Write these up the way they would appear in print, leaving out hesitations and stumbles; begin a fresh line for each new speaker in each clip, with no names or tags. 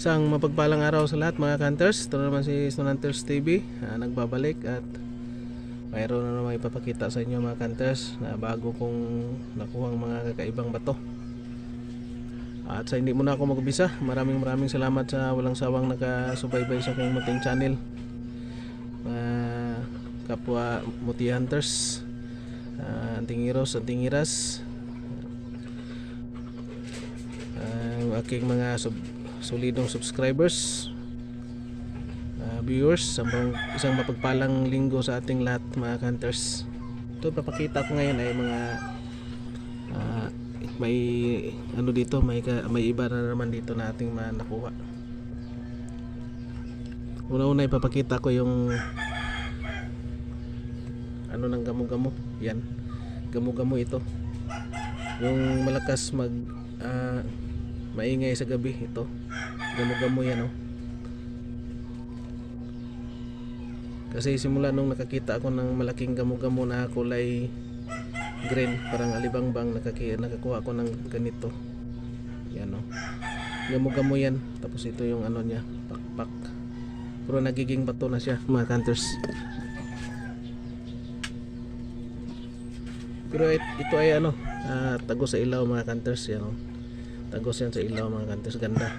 Isang mapagpalang araw sa lahat mga hunters. Ito naman si Snow Hunters TV, nagbabalik at mayroon na naman ipapakita sa inyo mga hunters na bago kong nakuhang mga kakaibang bato. At sa hindi muna ako mag-umpisa, maraming salamat sa walang sawang nakasubaybay sa aking munting channel, kapwa Muti Hunters, anting heroes, anting hiras, ang aking mga solidong subscribers, viewers. Isang mapagpalang linggo sa ating lahat mga hunters. Ito papakita ko ngayon ay mga may ano dito, may iba na naman dito na ating nakuha. Una-una ipapakita ko yung ano ng gamo-gamo. Yan, gamo-gamo ito, yung malakas maingay sa gabi. Ito gamo-gamo yan, oh. Kasi simula nung nakakita ako ng malaking gamo-gamo na kulay green, parang alibangbang, nakakuha ako ng ganito. Yan, oh. Gamo-gamo yan. Tapos ito yung ano niya, pakpak. Pero nagiging bato na siya mga hunters. Pero ito ay ano, tagos sa ilaw mga hunters. Yan, oh. Tagos yan sa ilaw mga hunters. Ganda.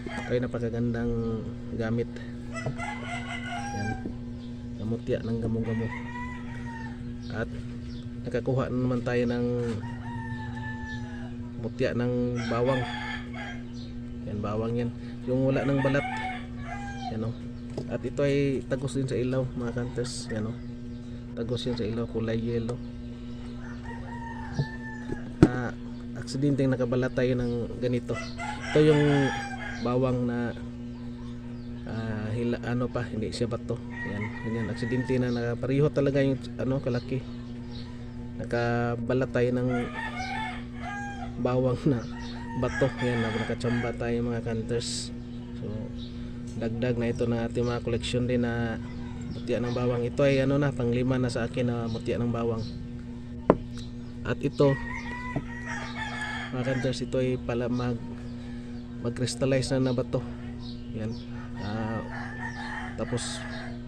Kaya napakagandang gamit. Yan, gamutya ng gamo-gamo. At nakakuha na naman tayo ng mutya ng bawang. Yan, bawang yan, yung wala ng balat. Yan, oh. At ito ay tagos din sa ilaw mga hunters. Yan, oh. Tagos yan sa ilaw, kulay yellow. Aksidenteng nakabalat tayo ng ganito. Ito yung bawang na ano pa, hindi siya bato. Yan, ganyan, aksidente na nakapareho talaga yung ano, kalaki. Nakabalat tayo ng bawang na bato. Yan, nakachamba tayo mga hunters. So dagdag na ito ng ating mga koleksyon din na mutya ng bawang. Ito ay ano na, panglima na sa akin na mutya ng bawang. At ito mga hunters, ito ay pala mag-crystallize na bato. Yan, tapos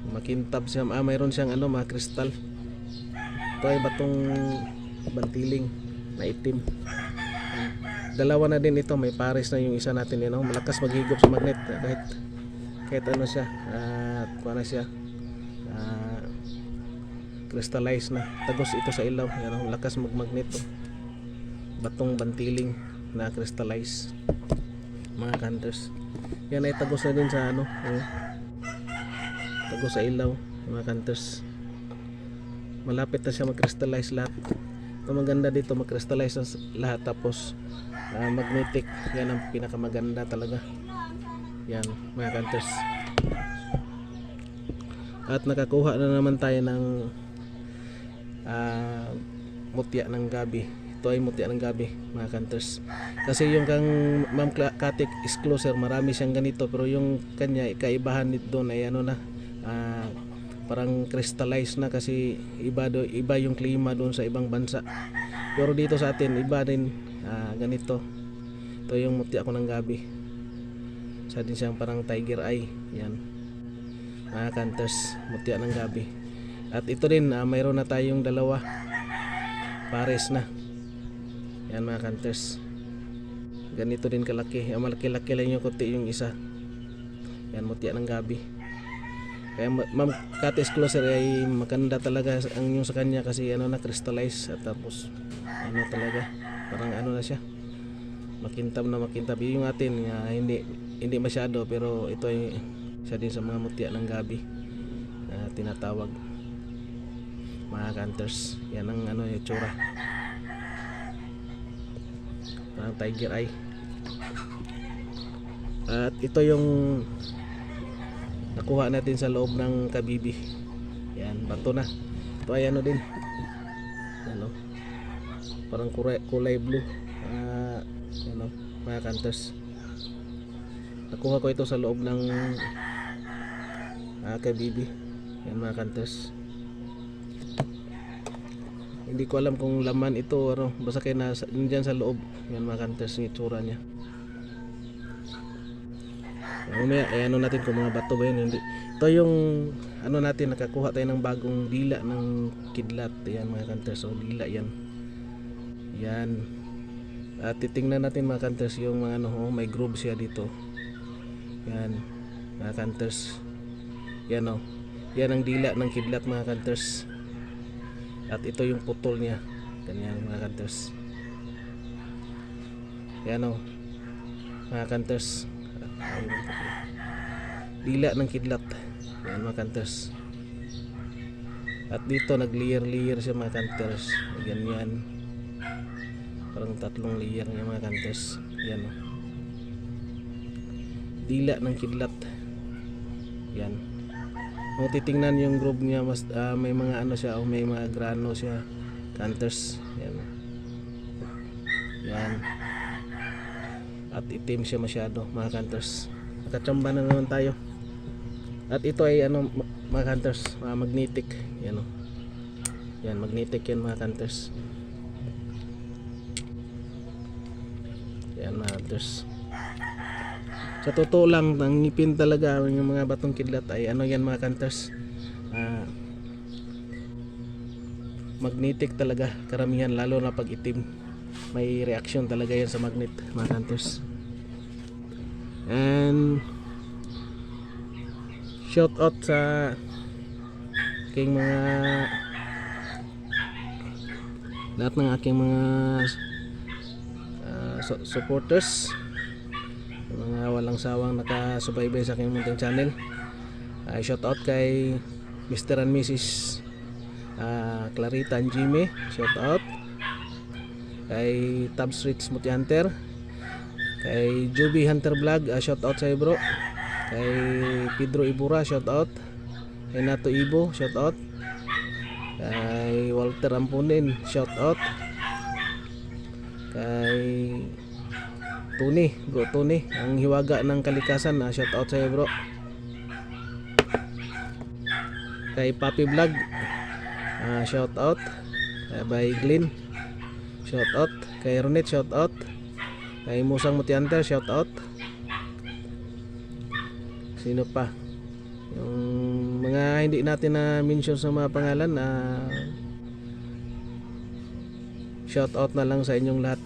makintab siya, mayroon siyang ano, mga kristal. Ito ay batong bantiling na itim. Dalawa na din ito, may pares na yung isa natin, yun, malakas maghigop sa magnet kahit ano siya, at kuha na siya, crystallize na, tagos ito sa ilaw. Yan, malakas magmagnet, oh. Batong bantiling na crystallize mga hunters. Yan ay tagos na din sa ano, tagos sa ilaw mga hunters. Malapit na siya mag-crystallize lahat. Ito maganda dito, mag-crystallize lahat, tapos magnetic. Yan ang pinakamaganda talaga. Yan mga hunters. At nakakuha na naman tayo ng mutya ng gabi. Ito ay mutya ng gabi mga hunters. Kasi yung kang Ma'am Katik Exclusive, marami siyang ganito, pero yung kanya kaibahan nito ay ano na, parang crystallize na, kasi iba yung klima doon sa ibang bansa. Pero dito sa atin iba din, ganito. Ito yung mutya ko ng gabi. Sa din siyang parang tiger eye. Yan mga hunters, mutya ng gabi. At ito din, mayroon na tayong dalawa pares na. Yan mga hunters, ganito din kalaki. Malaki-laki lang yung kuti yung isa. Yan, mutya ng gabi. Kaya Ma'am Cat Exclusive ay maganda talaga ang yung sa kanya, kasi ano na, crystallize. At tapos ano talaga, parang ano na siya, makintab na makintab. Yung atin hindi masyado, pero ito ay isa din sa mga mutya ng gabi na tinatawag mga hunters. Yan ang ano, yung tsura, parang tiger eye. At ito yung nakuha natin sa loob ng kabibi. Yan, bato na. Ito ay ano din, ano, parang kulay blue. Ano mga hunters, nakuha ko ito sa loob ng kabibi. Yan mga hunters, hindi ko alam kung laman ito, ano, basta kayo nandyan sa loob. Yan mga hunters, yung itsura nya. Mamaya ano natin kung mga bato ba yun, hindi. Ito yung ano natin, nakakuha tayo ng bagong dila ng kidlat. Ayan mga kanters, so dila yan. Yan. At titingnan natin mga kanters yung mga ano, may groove siya dito. Yan mga kanters. Yan o. Yan ang dila ng kidlat mga kanters. At ito yung putol niya. Ganyan mga kanters. Yan o mga kanters. Dila ng kidlat. Yan mga kanters. At dito nag-layer siya mga kanters. Ganyan. Parang 3 layer niya mga kanters. Yan o. Dila ng kidlat. Yan. Kung titingnan yung groove niya, mas may mga ano siya, may mga grano siya, kanters. Yan. Yan. At itim siya masyado mga kanters. Nakachamba na naman tayo. At ito ay ano mga kanters, magnetic. Yan o. Yan, magnetic yan mga kanters. Yan mga kanters. Sa totoo lang, ang ngipin talaga yung mga batong kidlat ay ano yan mga kanters, magnetic talaga karamihan, lalo na pag itim. May reaction talaga yan sa magnet mga kanters. And shout out sa aking mga lahat ng aking mga supporters, mga walang sawang nakasubaybay sa aking munting channel. Shout out kay Mr. and Mrs. Clarita and Jimmy, shout out kay Tabs Rich Muti Hunter, kay Juby Hunter Vlog, shout out sa iyo bro, kay Pedro Ibura, shout out kay Nato Ibo, shout out kay Walter Ampunin, shout out kay Tony, bro Tony, ang hiwaga ng kalikasan, shout out sa iyo bro. Kay Papi Vlog, shout out by Glenn, shout out kay Ronet, shout out kay Musang Mutianter, shout out. Sino pa? Yung mga hindi natin na mention sa mga pangalan, shout out na lang sa inyong lahat.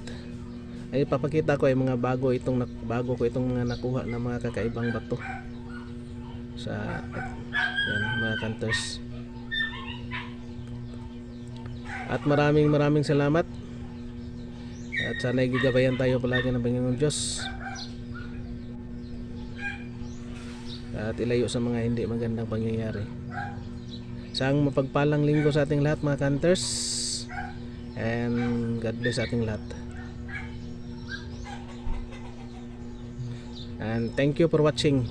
Ay papakita ko ay mga bago ko itong mga nakuha na mga kakaibang bato sa yan mga kanters. At maraming salamat, at sana gigabayan tayo palagi ng Panginoon Diyos at ilayo sa mga hindi magandang pangyayari. Isang mapagpalang linggo sa ating lahat mga kanters, and God bless ating lahat. And thank you for watching.